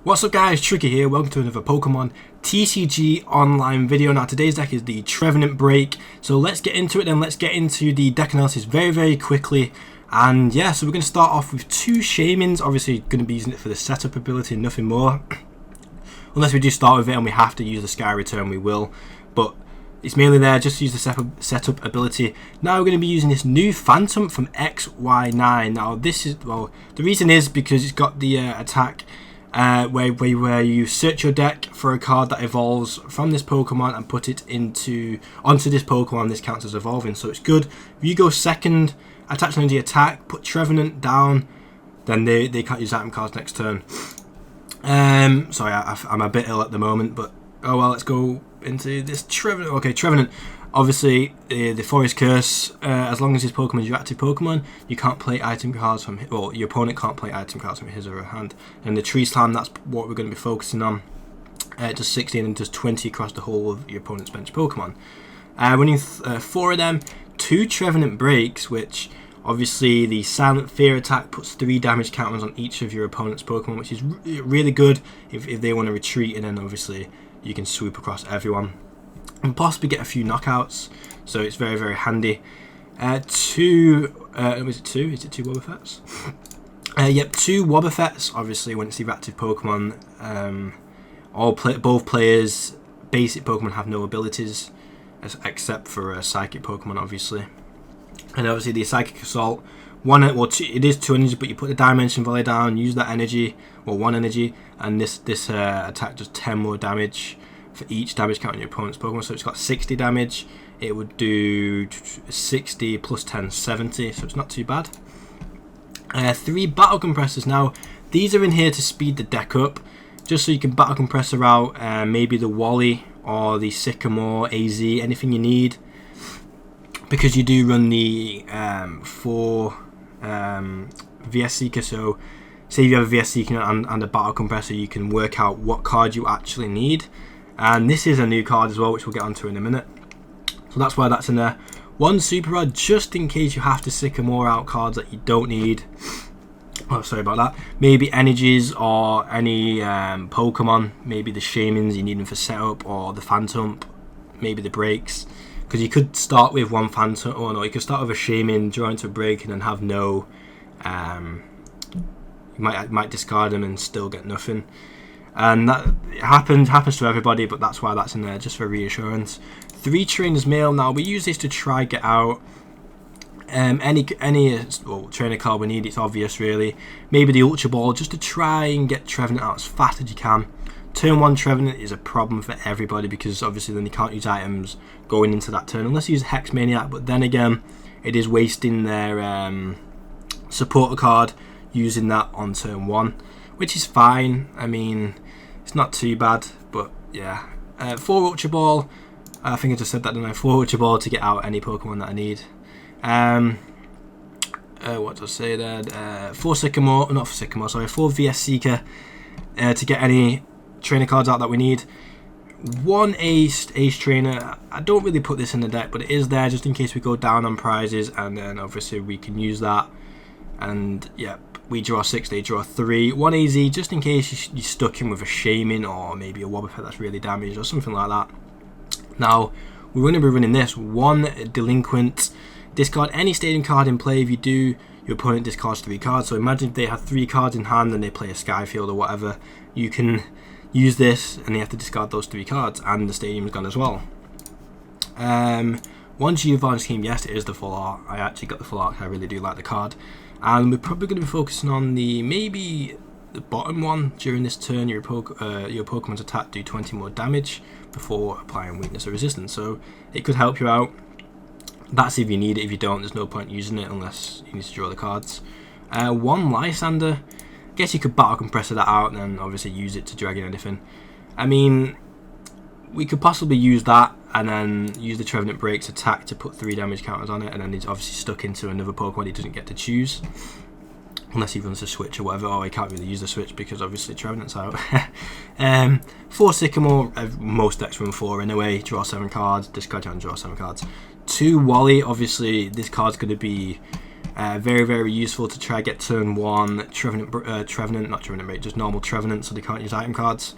What's up guys, Tricky here, welcome to another Pokemon TCG online video. Now today's deck is the Trevenant BREAK, so let's get into it then. Let's get into the deck analysis very quickly. And yeah, so we're going to start off with two Shamans, obviously going to be using it for the setup ability, nothing more. Unless we do start with it and we have to use the Sky Return, we will. But it's mainly there just to use the setup ability. Now we're going to be using this new Phantom from XY9. Now this is, well, the reason is because it's got the attack where you search your deck for a card that evolves from this Pokemon and put it onto this Pokemon. This counts as evolving, so it's good. If you go second, attach energy attack, put Trevenant down, then they can't use item cards next turn. Sorry, I'm a bit ill at the moment, but oh well, let's go into this Trevenant. Okay, Trevenant. Obviously, the Forest Curse, as long as his Pokemon is your active Pokemon, you can't play item cards from his, well, your opponent can't play item cards from his or her hand. And the Tree Slam, that's what we're going to be focusing on. It does 16 and does 20 across the whole of your opponent's bench Pokemon. Winning 4 of them, 2 Trevenant Breaks, which obviously the Silent Fear attack puts 3 damage counters on each of your opponent's Pokemon, which is really good if they want to retreat, and then obviously you can swoop across everyone. And possibly get a few knockouts, so it's very handy. Was it two? Is it 2 Wobbuffets? Yep, 2 Wobbuffets. Obviously, when it's the active Pokemon, both players' basic Pokemon have no abilities, except for Psychic Pokemon, obviously. And obviously, the Psychic Assault. It is 2 energy, but you put the Dimension Volley down, use that energy, or 1 energy, and this attack does 10 more damage for each damage count on your opponent's Pokemon. So it's got 60 damage. It would do 60 plus 10, 70, so it's not too bad. 3 Battle Compressors. Now, these are in here to speed the deck up, just so you can Battle Compressor out maybe the Wally or the Sycamore, AZ, anything you need. Because you do run the 4 VS Seeker, so say if you have a VS Seeker and a Battle Compressor, you can work out what card you actually need. And this is a new card as well, which we'll get onto in a minute. So that's why that's in there. 1 Super Rod, just in case you have to Sycamore out cards that you don't need. Oh, sorry about that. Maybe energies or any Pokemon. Maybe the Shamans, you need them for setup, or the Phantom, maybe the Breaks. Because you could start with 1 Phantom, or no, you could start with a Shaman, draw into a Break, and then have no... you might discard them and still get nothing. And that happens to everybody, but that's why that's in there, just for reassurance. 3 Trainer's Mail. Now we use this to try get out any trainer card we need. It's obvious really. Maybe the Ultra Ball, just to try and get Trevenant out as fast as you can. Turn 1 Trevenant is a problem for everybody, because obviously then you can't use items going into that turn unless you use Hex Maniac, but then again it is wasting their supporter card using that on turn 1, which is fine. I mean, it's not too bad, but yeah. 4 Ultra Ball. I think I just said that, didn't I? 4 Ultra Ball to get out any Pokemon that I need. What did I say there? 4 Sycamore, not for Sycamore, sorry. 4 VS Seeker to get any trainer cards out that we need. 1 Ace Trainer. I don't really put this in the deck, but it is there just in case we go down on prizes, and then obviously we can use that. And yeah. We draw 6, they draw 3. 1 AZ, just in case you're stuck in with a Shaman or maybe a Wobbuffet that's really damaged or something like that. Now, we're going to be running this. 1 Delinquent. Discard any stadium card in play. If you do, your opponent discards 3 cards. So imagine if they have 3 cards in hand and they play a Skyfield or whatever. You can use this and they have to discard those 3 cards, and the stadium's gone as well. 1 Giovanni Scheme, yes, it is the full art. I actually got the full art. I really do like the card. And we're probably going to be focusing on maybe the bottom one. During this turn, your Pokemon's attack do 20 more damage before applying weakness or resistance. So it could help you out. That's if you need it. If you don't, there's no point using it unless you need to draw the cards. 1 Lysander. I guess you could Battle Compressor that out and then obviously use it to drag in anything. I mean, we could possibly use that and then use the Trevenant Break's attack to put 3 damage counters on it, and then he's obviously stuck into another Pokemon he doesn't get to choose. Unless he runs a switch or whatever. Oh, he can't really use the switch because obviously Trevenant's out. 4 Sycamore, most decks run 4 anyway. Draw 7 cards, discard and draw 7 cards. 2 Wally, obviously this card's going to be Very useful to try get turn 1 Trevenant, not Trevenant BREAK, just normal Trevenant, so they can't use item cards.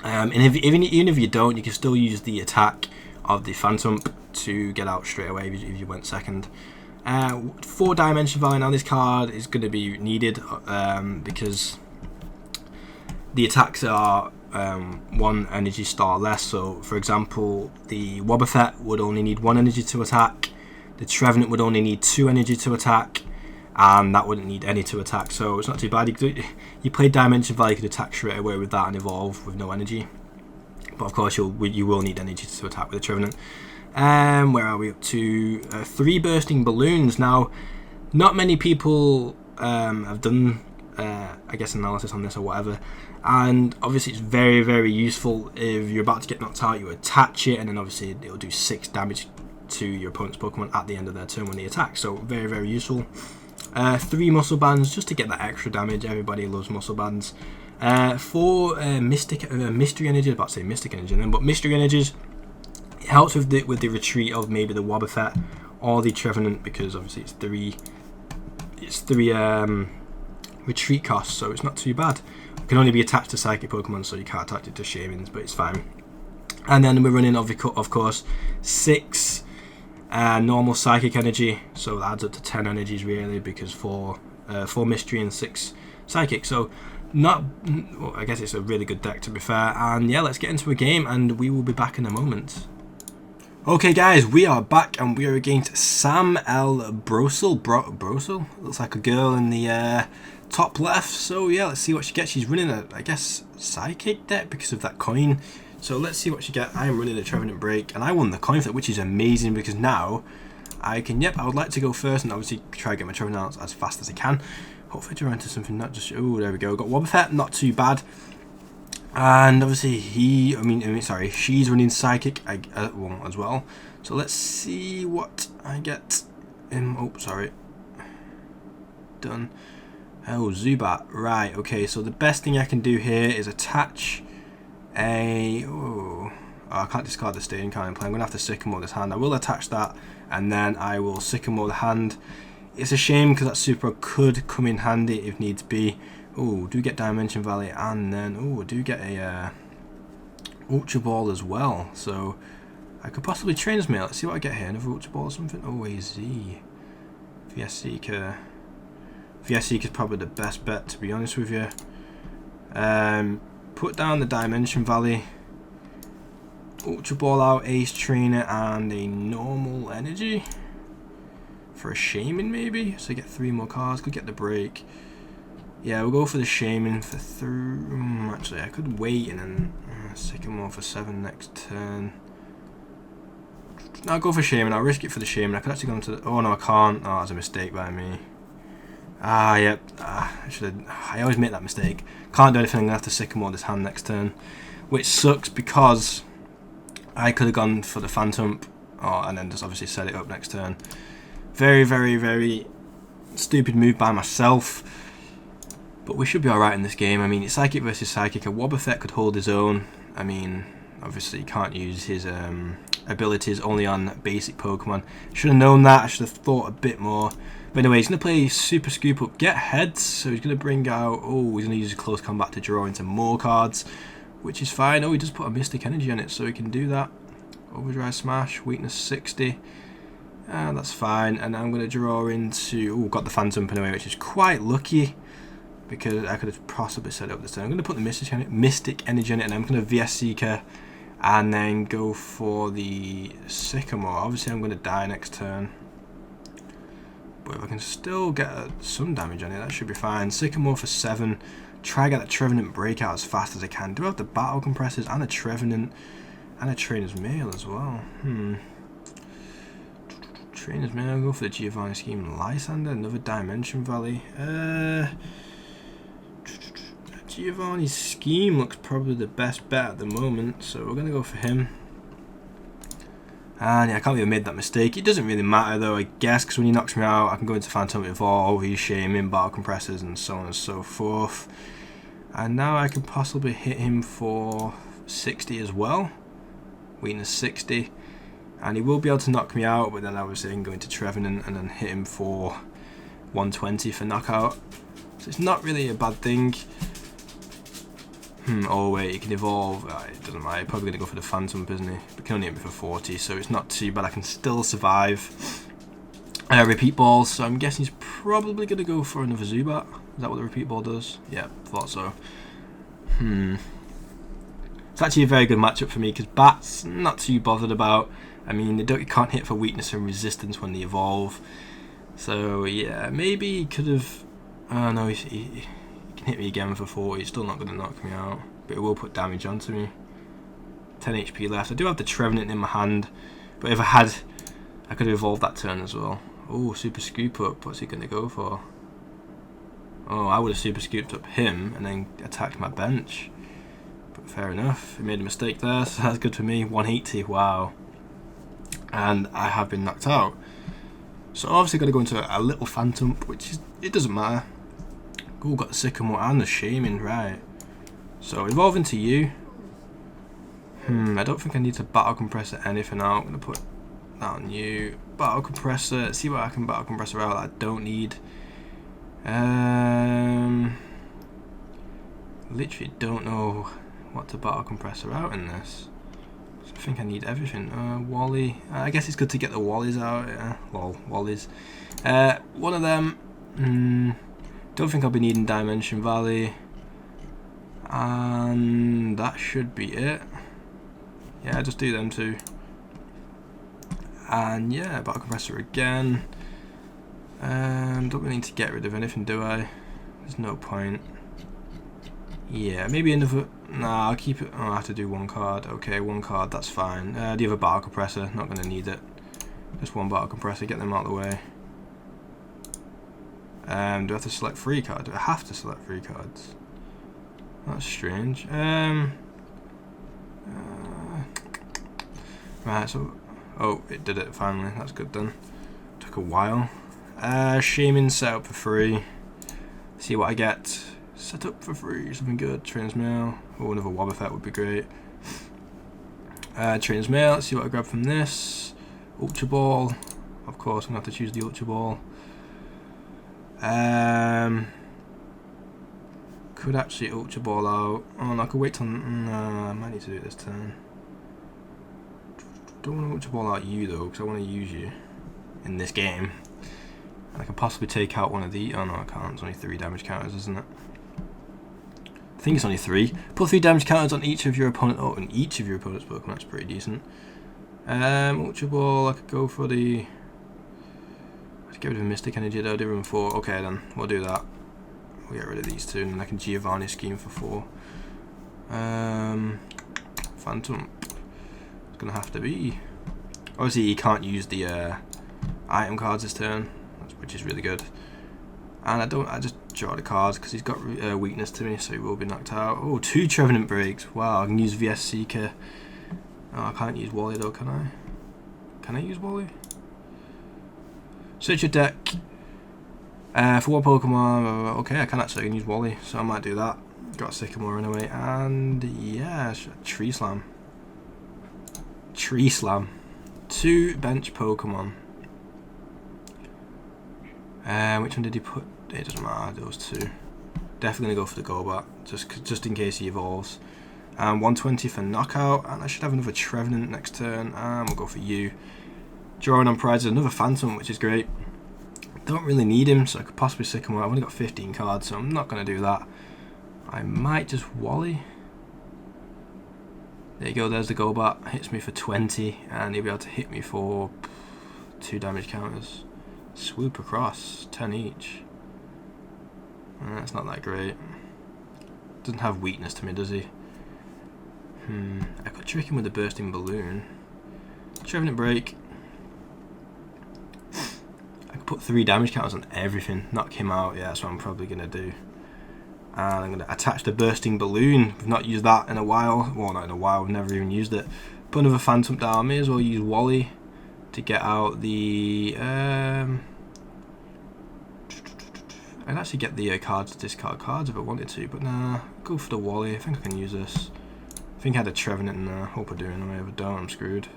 And even if you don't, you can still use the attack of the Phantom to get out straight away if you went second. 4 dimension value. Now this card is going to be needed because the attacks are 1 energy star less. So for example, the Wobbuffet would only need 1 energy to attack, the Trevenant would only need 2 energy to attack, and that wouldn't need any to attack, so it's not too bad. You play dimension value, you could attack straight away with that and evolve with no energy, but of course you will need energy to attack with the Trevenant. Where are we up to? 3 bursting balloons. Now, not many people have done I guess analysis on this or whatever, and obviously it's very useful. If you're about to get knocked out, you attach it, and then obviously it'll do 6 damage to your opponent's Pokemon at the end of their turn when they attack, so very useful. 3 muscle bands just to get that extra damage. Everybody loves muscle bands. 4 mystery energies. About to say mystic energy then, but mystery energies. It helps with the retreat of maybe the Wobbuffet or the Trevenant, because obviously it's 3 retreat costs, so it's not too bad. It can only be attached to psychic Pokemon, so you can't attach it to Shamans, but it's fine. And then we're running of course 6 normal psychic energy, so that adds up to 10 energies really, because 4 mystery and 6 psychic. So well, I guess it's a really good deck, to be fair. And yeah, let's get into a game, and we will be back in a moment. Okay guys, we are back, and we are against Sam L. Brosel. Brosel? Looks like a girl in the top left. So yeah, let's see what she gets. She's running a, I guess, psychic deck because of that coin. So let's see what she gets. I am running a Trevenant BREAK, and I won the coin flip, which is amazing, because now I can, I would like to go first and obviously try to get my Trevenant out as fast as I can. Hopefully draw into something, not just, oh, there we go. Got Wobbuffet, not too bad. And obviously she's running psychic as well. So let's see what I get. Oh, sorry. Done. Oh, Zubat. Right, okay, so the best thing I can do here is attach a... Oh, I can't discard the stadium card in play. I'm going to have to Sycamore this hand. I will attach that, and then I will Sycamore the hand. It's a shame because that Super could come in handy if needs be. Oh, do get Dimension Valley, and then, oh, do get a Ultra Ball as well. So I could possibly Transmute. Let's see what I get here. Another Ultra Ball or something. Oh, AZ. VS Seeker. VS Seeker is probably the best bet, to be honest with you. Put down the Dimension Valley. Ultra Ball out, Ace Trainer, and a normal energy. For a Shaman, maybe? So I get 3 more cards. Could get the break. Yeah, we'll go for the Shaman for 3. Actually, I could wait and then Sycamore for 7 next turn. I'll go for Shaman. I'll risk it for the Shaman. I could actually go into the... Oh, no, I can't. Oh, that's a mistake by me. Yep. I always make that mistake. Can't do anything. I'm going to have to Sycamore this hand next turn. Which sucks because I could have gone for the Phantom. Oh, and then just obviously set it up next turn. Very stupid move by myself. But we should be alright in this game. I mean, it's Psychic versus Psychic. A Wobbuffet could hold his own. I mean, obviously, he can't use his abilities only on basic Pokemon. Should have known that. I should have thought a bit more. But anyway, he's going to play Super Scoop Up, get heads. So he's going to bring out... Oh, he's going to use Close Combat to draw into more cards, which is fine. Oh, he does put a Mystic Energy on it, so he can do that. Overdrive Smash, Weakness 60. That's fine. And I'm going to draw into... Oh, got the Phantom anyway, which is quite lucky, because I could have possibly set it up this turn. I'm going to put the Mystic Energy on it, and I'm going to VS Seeker, and then go for the Sycamore. Obviously, I'm going to die next turn, but if I can still get some damage on it, that should be fine. Sycamore for 7. Try to get that Trevenant BREAK out as fast as I can. Do I have the Battle Compressors and a Trevenant and a Trainer's Mail as well? Trainer's Mail, I'll go for the Giovanni Scheme Lysander, another Dimension Valley. Giovanni's Scheme looks probably the best bet at the moment, so we're going to go for him. And yeah, I can't believe I made that mistake. It doesn't really matter though, I guess, because when he knocks me out, I can go into Phantom Evolve, he's Shaman, Battle Compressors, and so on and so forth. And now I can possibly hit him for 60 as well. Weakness 60. and he will be able to knock me out, but then obviously I can go into Trevenant and then hit him for 120 for knockout. So it's not really a bad thing. Oh wait, he can evolve. It doesn't matter. He's probably going to go for the Phantom, isn't he? But can only hit me for 40, so it's not too bad. I can still survive. Repeat balls, so I'm guessing he's probably going to go for another Zubat. Is that what the repeat ball does? Yeah, thought so. It's actually a very good matchup for me because Bats, not too bothered about. I mean, you can't hit for weakness and resistance when they evolve. So yeah, maybe he could have. Oh no, he can hit me again for 40. He's still not going to knock me out, but it will put damage onto me. 10 HP left. I do have the Trevenant in my hand, but if I had, I could have evolved that turn as well. Oh, super scoop up. What's he going to go for? Oh, I would have super scooped up him and then attacked my bench. But fair enough. He made a mistake there, so that's good for me. 180. Wow. And I have been knocked out. So obviously got to go into a little Phantom, which is, it doesn't matter. Oh, got the Sycamore and the Shaman, right. So evolve into you. I don't think I need to Battle Compressor anything out. I'm going to put that on you. Battle Compressor, see what I can Battle Compressor out that I don't need. Literally don't know what to Battle Compressor out in this. So I think I need everything. Wally, I guess it's good to get the Wallies out. Yeah, lol, Wallies. One of them. Don't think I'll be needing Dimension Valley. And that should be it. Yeah, just do them two. And yeah, Battle Compressor again. Don't really need to get rid of anything, do I? There's no point. Yeah, maybe another. Nah, I'll keep it. Oh, I have to do one card. Okay, one card, that's fine. The other Battle Compressor, not going to need it. Just one Battle Compressor, get them out of the way. Do I have to select 3 cards? Do I have to select 3 cards? That's strange. Right, so. Oh, it did it finally. That's good then. Took a while. Shaman set up for free. See what I get. Set up for free. Something good. Transmail. Oh, another Wobbuffet would be great. Transmail. Let's see what I grab from this. Ultra Ball. Of course, I'm going to have to choose the Ultra Ball. Could actually Ultra Ball out. Oh, no, I could wait till. No, I might need to do it this turn. Don't want to Ultra Ball out you though, because I want to use you in this game. And I can possibly take out one of the. Oh no, I can't. It's only 3 damage counters, isn't it? I think it's only 3. Put 3 damage counters on each of your opponent. Oh, on each of your opponent's Pokemon. That's pretty decent. Ultra Ball. I could go for the. Let's get rid of Mystic Energy though. Do room 4. Okay, then we'll do that. We'll get rid of these 2, and then I can Giovanni Scheme for 4. Phantom. It's gonna have to be. Obviously, you can't use the item cards this turn, which is really good. And I just draw the cards because he's got weakness to me, so he will be knocked out. Oh, 2 Trevenant breaks. Wow, I can use VS Seeker. Oh, I can't use Wally though, can I? Can I use Wally? Search your deck for one Pokemon. Okay, I can actually use Wally, so I might do that. Got a Sycamore anyway, and yeah, Tree Slam. Tree Slam. 2 bench Pokemon. Which one did he put? It doesn't matter, those 2. Definitely gonna go for the Golbat, just in case he evolves. 120 for knockout, and I should have another Trevenant next turn, and we'll go for you. Drawing on prizes, another Phantom, which is great. Don't really need him, so I could possibly Sycamore. I've only got 15 cards, so I'm not gonna do that. I might just Wally. There you go, there's the Golbat. Hits me for 20, and he'll be able to hit me for 2 damage counters. Swoop across, 10 each. That's not that great. Doesn't have weakness to me, does he? I could trick him with the Bursting Balloon. Trevenant Break. I could put 3 damage counters on everything, knock him out. Yeah, that's what I'm probably going to do. And I'm going to attach the Bursting Balloon. We've not used that in a while. Well, not in a while, we've never even used it. Put another Phantom down. May as well use Wally to get out the. I'd actually get the cards to discard cards if I wanted to, but nah, go for the Wally. I think I can use this. I think I had a Trevenant in there. Hope I do anyway. If I don't, I'm screwed.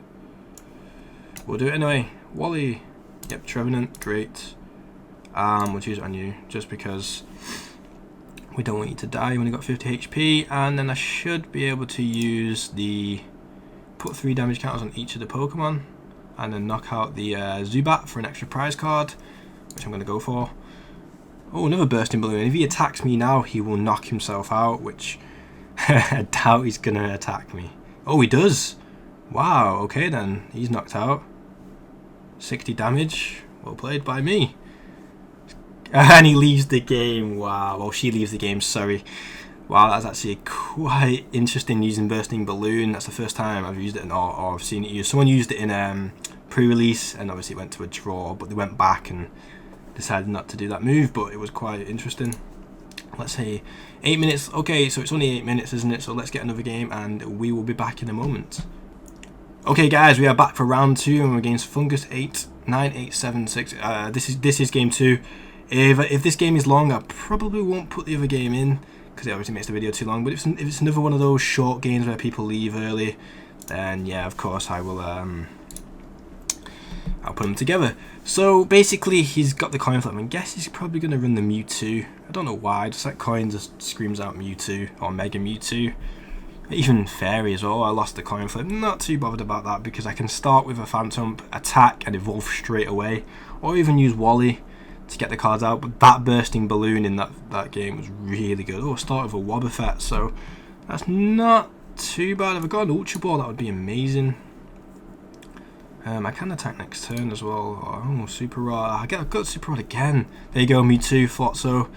we'll do it anyway. Wally. Yep, Trevenant, great. We'll choose it on you, just because we don't want you to die. You only got 50 HP, and then I should be able to use the put 3 damage counters on each of the Pokemon, and then knock out the Zubat for an extra prize card, which I'm going to go for. Oh, another bursting balloon. If he attacks me now, he will knock himself out, which I doubt he's going to attack me. Oh, he does. Wow, okay then. He's knocked out. 60 damage. Well played by me. And he leaves the game. Wow. Well, she leaves the game, sorry. Wow, that's actually quite interesting using bursting balloon. That's the first time I've used it, or I've seen it used. Someone used it in pre-release, and obviously it went to a draw, but they went back and decided not to do that move, but it was quite interesting. Let's say 8 minutes. Okay, so it's only 8 minutes, isn't it? So let's get another game, and we will be back in a moment. Okay, guys, we are back for round 2, and we're against Fungus 89876. This is game 2. If this game is long, I probably won't put the other game in, because it obviously makes the video too long. But if it's another one of those short games where people leave early, then yeah, of course I will. I'll put them together. So basically, he's got the coin flip. I guess he's probably going to run the Mewtwo. I don't know why. Just that coin just screams out Mewtwo or Mega Mewtwo. Even Fairy as well. I lost the coin flip. Not too bothered about that, because I can start with a Phantom, attack and evolve straight away, or even use Wally to get the cards out. But that bursting balloon in that game was really good. Oh, start with a Wobbuffet, so that's not too bad. If I got an Ultra Ball, that would be amazing. I can attack next turn as well. Oh, Super Rod. I've got Super Rod again. There you go, me too, thought so.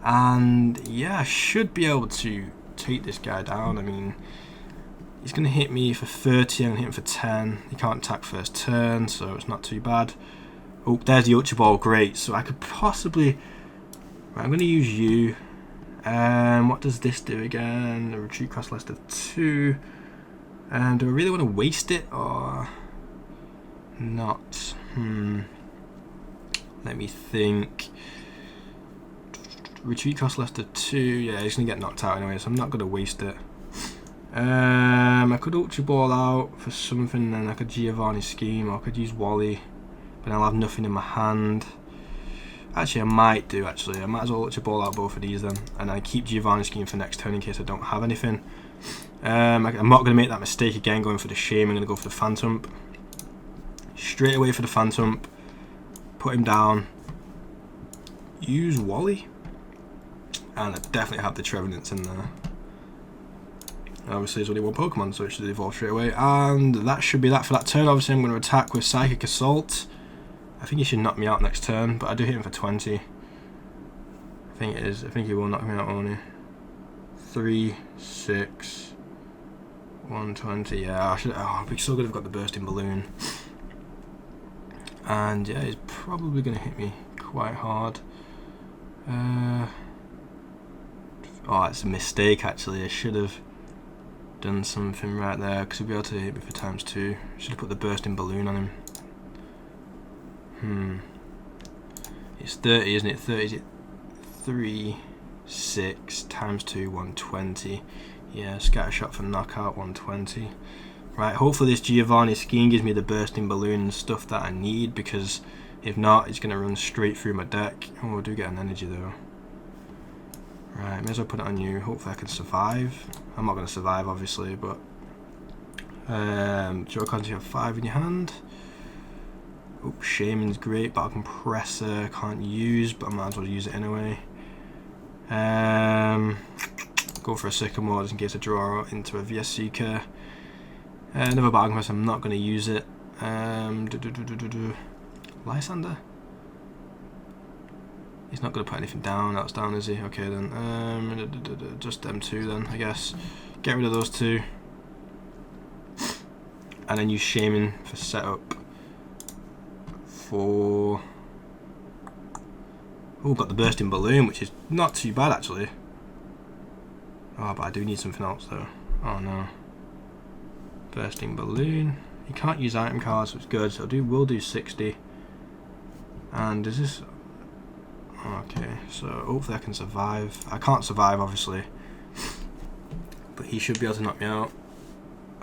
And yeah, I should be able to take this guy down. I mean, he's going to hit me for 30, I'm going to hit him for 10. He can't attack first turn, so it's not too bad. Oh, there's the Ultra Ball, great. So I could possibly... Right, I'm going to use you. What does this do again? A retreat cost less of 2. Do I really want to waste it, or not? Let me think. Retreat cost less than 2. Yeah, he's going to get knocked out anyway, so I'm not going to waste it. I could Ultra Ball out for something, and I could Giovanni Scheme, or I could use Wally, but I'll have nothing in my hand. Actually, I might do, I might as well Ultra Ball out both of these then, and I keep Giovanni Scheme for next turn in case I don't have anything. I'm not going to make that mistake again going for the Shame. I'm going to go for the Phantom. Straight away for the Phantom. Put him down. Use Wally. And I definitely have the Trevenants in there. Obviously, there's only one Pokemon, so it should evolve straight away. And that should be that for that turn. Obviously, I'm going to attack with Psychic Assault. I think he should knock me out next turn, but I do hit him for 20. I think it is. I think he will knock me out only. 3, 6, 120. Yeah, I should. Oh, we still could have got the Bursting Balloon. And yeah, he's probably going to hit me quite hard. Oh, it's a mistake actually. I should have done something right there, because he'll be able to hit me for ×2. Should have put the Bursting Balloon on him. It's 30, isn't it? 30, is it 3, 6 ×2, 120. Yeah, Scatter Shot for knockout, 120. Right, hopefully this Giovanni Scheme gives me the Bursting Balloon and stuff that I need, because if not, it's going to run straight through my deck. Oh, I do get an energy though. Right, may as well put it on you. Hopefully I can survive. I'm not going to survive, obviously, but... Joy-Cons, you have 5 in your hand. Oh, Shaman's great. Battle Compressor, can't use, but I might as well use it anyway. Go for a Sycamore, just in case I draw into a VS Seeker. Another Battle Compressor, I'm not going to use it. Lysander? He's not going to put anything down, that's down, is he? Okay then, just them 2 then, I guess. Get rid of those 2. And then use Shaman for setup. For... Oh, got the Bursting Balloon, which is not too bad actually. Oh, but I do need something else though. Oh no. Bursting Balloon. You can't use item cards, so it's good. So we'll do 60. And is this... Okay, so hopefully I can survive. I can't survive, obviously. But he should be able to knock me out.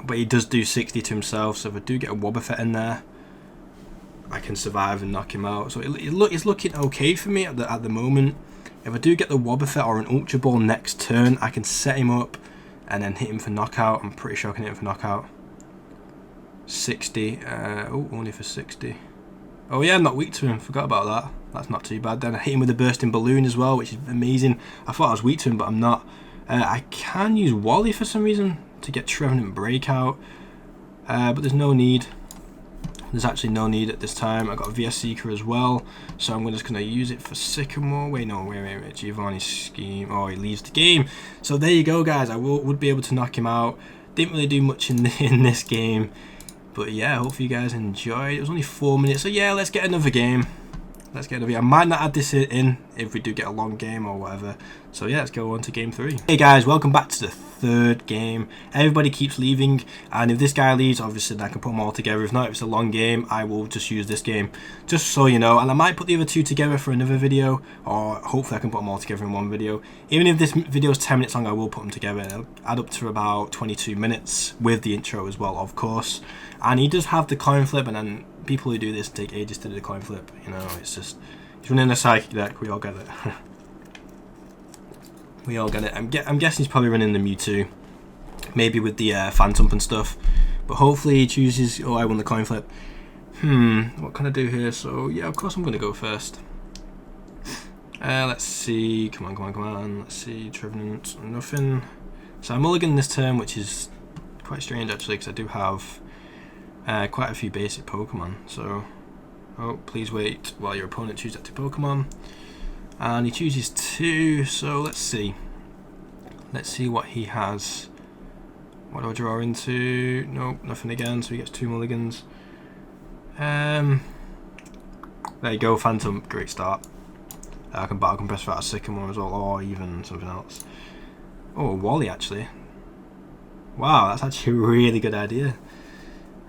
But he does do 60 to himself, so if I do get a Wobbuffet in there, I can survive and knock him out. So it's looking okay for me at the moment. If I do get the Wobbuffet or an Ultra Ball next turn, I can set him up and then hit him for knockout. I'm pretty sure I can hit him for knockout. 60. Oh, only for 60. Oh yeah, I'm not weak to him. Forgot about that. That's not too bad. Then I hit him with a bursting balloon as well, which is amazing. I thought I was weak to him, but I'm not. I can use Wally for some reason to get Trevenant BREAK out, but there's no need. There's actually no need at this time. I got a VS Seeker as well, so I'm just going to use it for Sycamore. Wait, Giovanni's scheme. Oh, he leaves the game. So there you go, guys. I would be able to knock him out. Didn't really do much in this game, but yeah, hopefully you guys enjoyed. It was only 4 minutes, so yeah, let's get another game. I might not add this in if we do get a long game or whatever. So yeah, let's go on to game 3. Hey guys, welcome back to the third game. Everybody keeps leaving, and if this guy leaves, obviously I can put them all together. If not, if it's a long game, I will just use this game, just so you know. And I might put the other two together for another video, or hopefully I can put them all together in one video. Even if this video is 10 minutes long, I will put them together. It'll add up to about 22 minutes with the intro as well, of course. And he does have the coin flip, and then people who do this take ages to do the coin flip. You know, it's just, he's running a psychic deck. We all get it. We all get it. I'm guessing he's probably running the Mewtwo, maybe with the Phantom and stuff. But hopefully he chooses. Oh, I won the coin flip. What can I do here? So yeah, of course I'm gonna go first. Let's see. Come on. Let's see. Trevenant, nothing. So I'm mulliganing this turn, which is quite strange actually, because I do have quite a few basic Pokemon. So, oh, please wait while your opponent chooses that 2 Pokemon. And he chooses 2, so let's see. Let's see what he has. What do I draw into? Nope, nothing again, so he gets 2 mulligans. There you go, Phantom, great start. I can Battle Compress for that Sycamore as well, or even something else. Oh, Wally actually. Wow, that's actually a really good idea.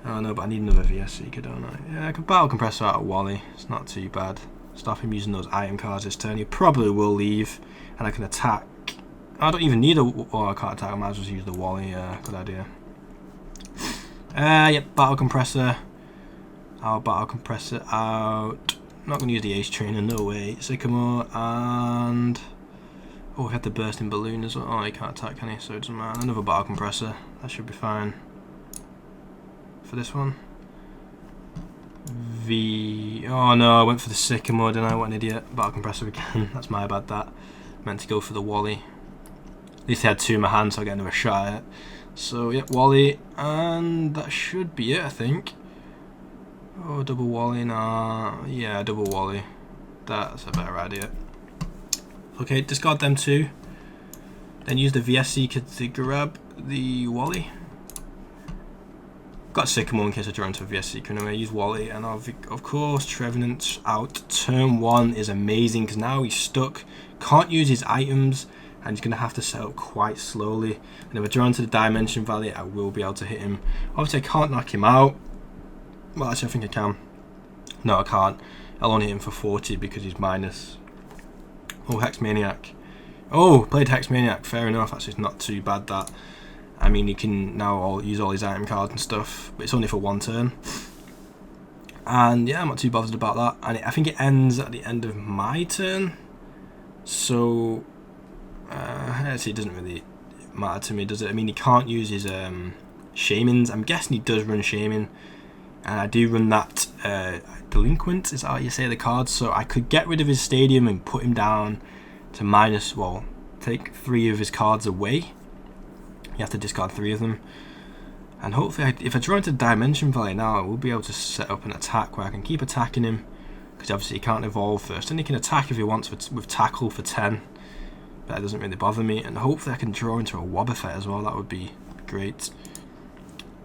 Oh no, but I need another VS Seeker, don't I? Yeah, I can Battle Compressor out of Wally. It's not too bad. Stop him using those item cards this turn. He probably will leave, and I can attack. I don't even need a. Oh, I can't attack. I might as well use the Wally. Good idea. Yep, Battle Compressor. I'll Battle Compressor out. Not going to use the Ace Trainer, no way. Sycamore, and. Oh, we had the Bursting Balloon as well. Oh, he can't attack, can he? So it doesn't matter. Another Battle Compressor. That should be fine. For this one. Oh no, I went for the Sycamore, didn't I? What an idiot. Battle Compressor again. That's my bad, that. Meant to go for the Wally. At least I had 2 in my hand, so I get another shot at it. So, yep, Wally. And that should be it, I think. Oh, double Wally. Nah. Yeah, double Wally. That's a better idea. Okay, discard them 2. Then use the VS Seeker to grab the Wally. Got Sycamore in case I draw into a VS Seeker anyway. Use Wally, and of course Trevenant's out. Turn 1 is amazing because now he's stuck, can't use his items, and he's going to have to set up quite slowly. And if I draw into the Dimension Valley, I will be able to hit him. Obviously I can't knock him out. Well, actually I think I can. No, I can't. I'll only hit him for 40 because he's minus. Oh, Hex Maniac. Oh, played Hex Maniac. Fair enough. Actually, it's not too bad that. I mean, he can now use all his item cards and stuff, but it's only for 1 turn. And yeah, I'm not too bothered about that. And I think it ends at the end of my turn. So, actually, it doesn't really matter to me, does it? I mean, he can't use his Shamans. I'm guessing he does run Shaman. And I do run that Delinquent, is that how you say the cards? So I could get rid of his Stadium and put him down to minus, well, take 3 of his cards away. You have to discard 3 of them. And hopefully, if I draw into Dimension Valley now, I will be able to set up an attack where I can keep attacking him. Because obviously he can't evolve first. And he can attack if he wants with Tackle for 10. But that doesn't really bother me. And hopefully I can draw into a Wobbuffet as well. That would be great.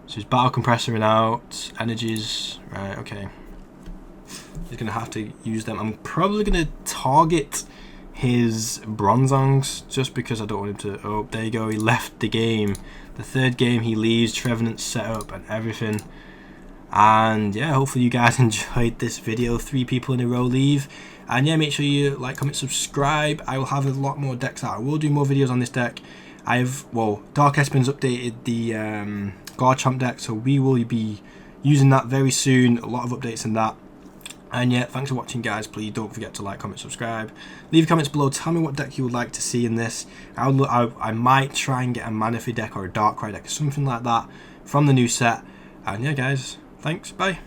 So he's Battle Compressoring out. Energies. Right, okay. He's going to have to use them. I'm probably going to target his Bronzongs just because I don't want him to. Oh, there you go, he left the game. The 3rd game he leaves, Trevenant's set up and everything. And yeah, hopefully you guys enjoyed this video. 3 people in a row leave. And yeah, make sure you like, comment, subscribe. I will have a lot more decks out. I will do more videos on this deck. Dark Espin's updated the Garchomp deck, so we will be using that very soon. A lot of updates in that. And yeah, thanks for watching, guys. Please don't forget to like, comment, subscribe. Leave comments below. Tell me what deck you would like to see in this. I might try and get a Manaphy deck or a Darkrai deck, something like that from the new set. And yeah, guys, thanks. Bye.